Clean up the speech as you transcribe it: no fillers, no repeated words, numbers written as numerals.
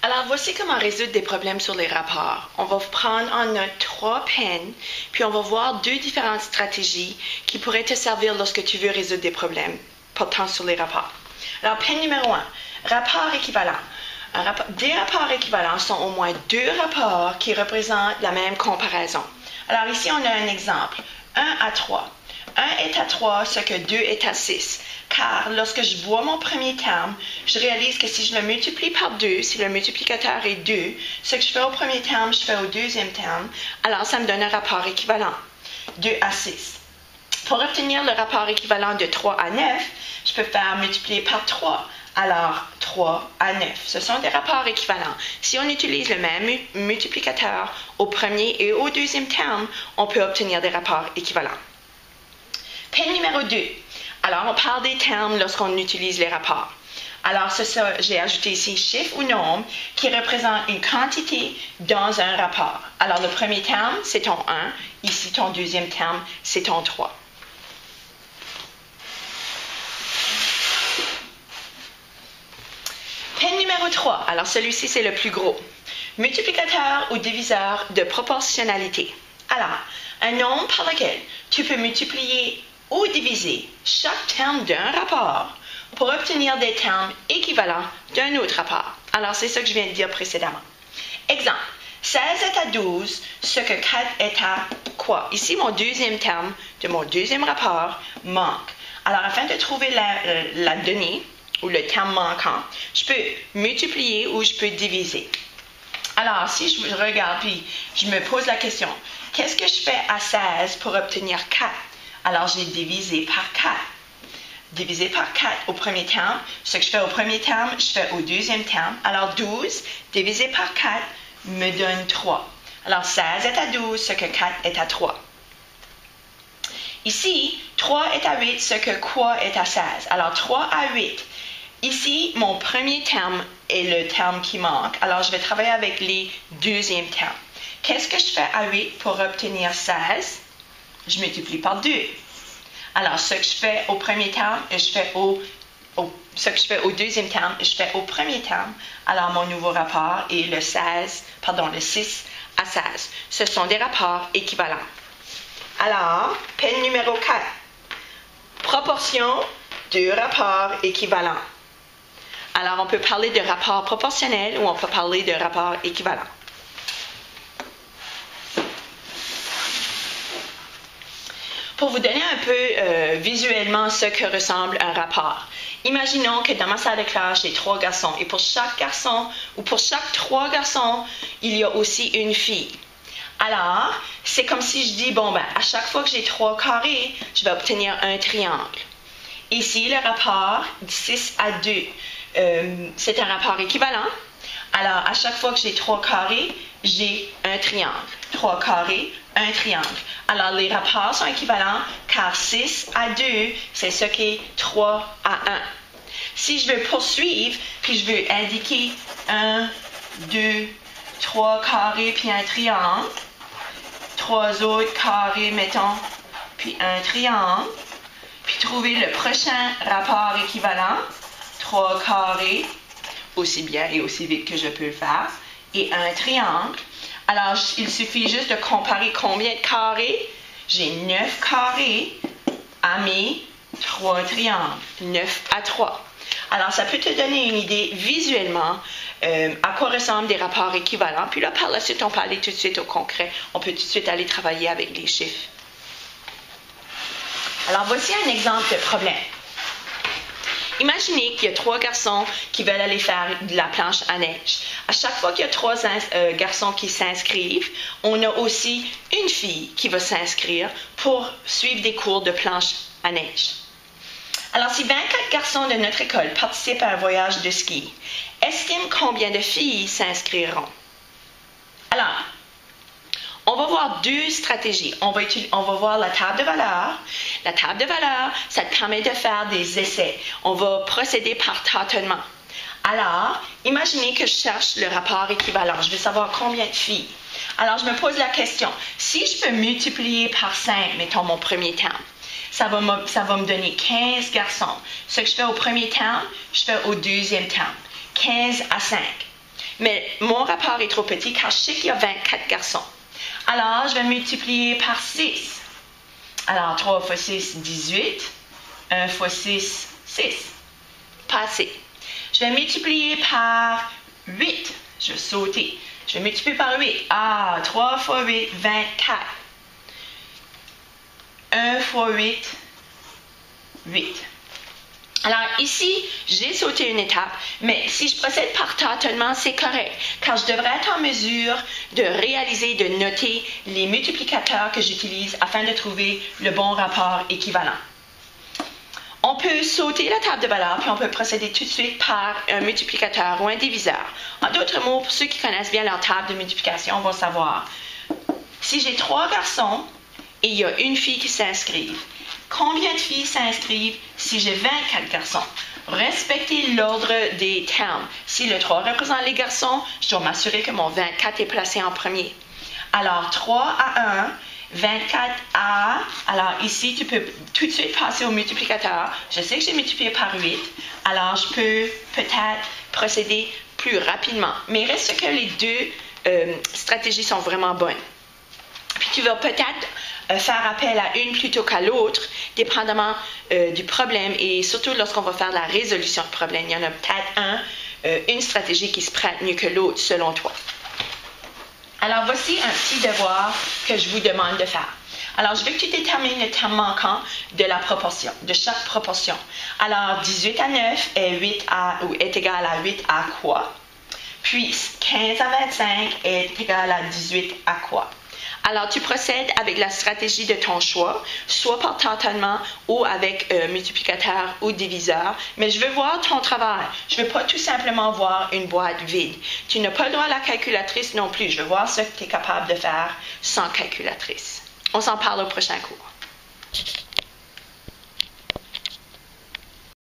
Alors, voici comment résoudre des problèmes sur les rapports. On va prendre en note 3 peines, puis on va voir 2 différentes stratégies qui pourraient te servir lorsque tu veux résoudre des problèmes portant sur les rapports. Alors, peine numéro 1, rapport équivalent. Des rapports équivalents sont au moins 2 rapports qui représentent la même comparaison. Alors ici, on a un exemple, 1 à 3. 1 est à 3, ce que 2 est à 6. Car lorsque je vois mon premier terme, je réalise que si je le multiplie par 2, si le multiplicateur est 2, ce que je fais au premier terme, je fais au deuxième terme, alors ça me donne un rapport équivalent, 2 à 6. Pour obtenir le rapport équivalent de 3 à 9, je peux faire multiplier par 3. Alors, 3 à 9. Ce sont des rapports équivalents. Si on utilise le même multiplicateur au premier et au deuxième terme, on peut obtenir des rapports équivalents. Peine numéro 2. Alors, on parle des termes lorsqu'on utilise les rapports. Alors, j'ai ajouté ici chiffre ou nombre qui représente une quantité dans un rapport. Alors, le premier terme, c'est ton 1. Ici, ton deuxième terme, c'est ton 3. Peine numéro 3. Alors, celui-ci, c'est le plus gros. Multiplicateur ou diviseur de proportionnalité. Alors, un nombre par lequel tu peux multiplier ou diviser chaque terme d'un rapport pour obtenir des termes équivalents d'un autre rapport. Alors, c'est ça que je viens de dire précédemment. Exemple, 16 est à 12, ce que 4 est à quoi? Ici, mon deuxième terme de mon deuxième rapport manque. Alors, afin de trouver la donnée, ou le terme manquant, je peux multiplier ou je peux diviser. Alors, si je regarde puis je me pose la question, qu'est-ce que je fais à 16 pour obtenir 4? Alors, j'ai divisé par 4. Divisé par 4 au premier terme, ce que je fais au premier terme, je fais au deuxième terme. Alors, 12 divisé par 4 me donne 3. Alors, 16 est à 12, ce que 4 est à 3. Ici, 3 est à 8, ce que quoi est à 16. Alors, 3 à 8. Ici, mon premier terme est le terme qui manque. Alors, je vais travailler avec les deuxièmes termes. Qu'est-ce que je fais à 8 pour obtenir 16? Je multiplie par 2. Alors, ce que je fais au premier terme, ce que je fais au deuxième terme, je fais au premier terme. Alors, mon nouveau rapport est le 6 à 16. Ce sont des rapports équivalents. Alors, peine numéro 4. Proportion de rapports équivalents. Alors, on peut parler de rapport proportionnel ou on peut parler de rapport équivalent. Pour vous donner un peu visuellement ce que ressemble un rapport, imaginons que dans ma salle de classe, j'ai 3 garçons et pour chaque garçon ou pour chaque 3 garçons, il y a aussi une fille. Alors, c'est comme si je dis, à chaque fois que j'ai 3 carrés, je vais obtenir un triangle. Ici, le rapport 6 à 2. C'est un rapport équivalent. Alors, à chaque fois que j'ai 3 carrés, j'ai un triangle. 3 carrés, un triangle. Alors, les rapports sont équivalents car 6 à 2, c'est ce qui est 3 à 1. Si je veux poursuivre, puis je veux indiquer 1, 2, 3 carrés, puis un triangle, 3 autres carrés, mettons, puis un triangle, puis trouver le prochain rapport équivalent, 3 carrés, aussi bien et aussi vite que je peux le faire, et un triangle. Alors, il suffit juste de comparer combien de carrés. J'ai 9 carrés à mes 3 triangles, 9 à 3. Alors, ça peut te donner une idée visuellement à quoi ressemblent des rapports équivalents. Puis là, par la suite, on peut aller tout de suite au concret. On peut tout de suite aller travailler avec les chiffres. Alors, voici un exemple de problème. Imaginez qu'il y a 3 garçons qui veulent aller faire de la planche à neige. À chaque fois qu'il y a 3 garçons qui s'inscrivent, on a aussi une fille qui va s'inscrire pour suivre des cours de planche à neige. Alors, si 24 garçons de notre école participent à un voyage de ski, estime combien de filles s'inscriront? Alors, on va voir 2 stratégies. On va voir la table de valeurs. La table de valeurs, ça te permet de faire des essais. On va procéder par tâtonnement. Alors, imaginez que je cherche le rapport équivalent. Je veux savoir combien de filles. Alors, je me pose la question. Si je peux multiplier par 5, mettons mon premier terme, ça va me donner 15 garçons. Ce que je fais au premier terme, je fais au deuxième terme. 15 à 5. Mais mon rapport est trop petit car je sais qu'il y a 24 garçons. Alors, je vais multiplier par 6. Alors, 3 fois 6, 18. 1 fois 6, 6. Pas assez. Je vais multiplier par 8. Je vais sauter. Je vais multiplier par 8. 3 fois 8, 24. 1 fois 8, 8. Alors ici, j'ai sauté une étape, mais si je procède par tâtonnement, c'est correct, car je devrais être en mesure de réaliser, de noter les multiplicateurs que j'utilise afin de trouver le bon rapport équivalent. On peut sauter la table de valeurs, puis on peut procéder tout de suite par un multiplicateur ou un diviseur. En d'autres mots, pour ceux qui connaissent bien leur table de multiplication, vont savoir, si j'ai 3 garçons et il y a une fille qui s'inscrive, combien de filles s'inscrivent si j'ai 24 garçons? Respectez l'ordre des termes. Si le 3 représente les garçons, je dois m'assurer que mon 24 est placé en premier. Alors, 3 à 1, 24 à... Alors, ici, tu peux tout de suite passer au multiplicateur. Je sais que j'ai multiplié par 8. Alors, je peux peut-être procéder plus rapidement. Mais il reste que les deux stratégies sont vraiment bonnes. Puis, tu vas peut-être faire appel à une plutôt qu'à l'autre, dépendamment du problème et surtout lorsqu'on va faire la résolution de problème. Il y en a peut-être une stratégie qui se prête mieux que l'autre selon toi. Alors, voici un petit devoir que je vous demande de faire. Alors, je veux que tu détermines le terme manquant de la proportion, de chaque proportion. Alors, 18 à 9 est égal à 8 à quoi? Puis, 15 à 25 est égal à 18 à quoi? Alors, tu procèdes avec la stratégie de ton choix, soit par tâtonnement ou avec multiplicateur ou diviseur. Mais je veux voir ton travail. Je ne veux pas tout simplement voir une boîte vide. Tu n'as pas le droit à la calculatrice non plus. Je veux voir ce que tu es capable de faire sans calculatrice. On s'en parle au prochain cours.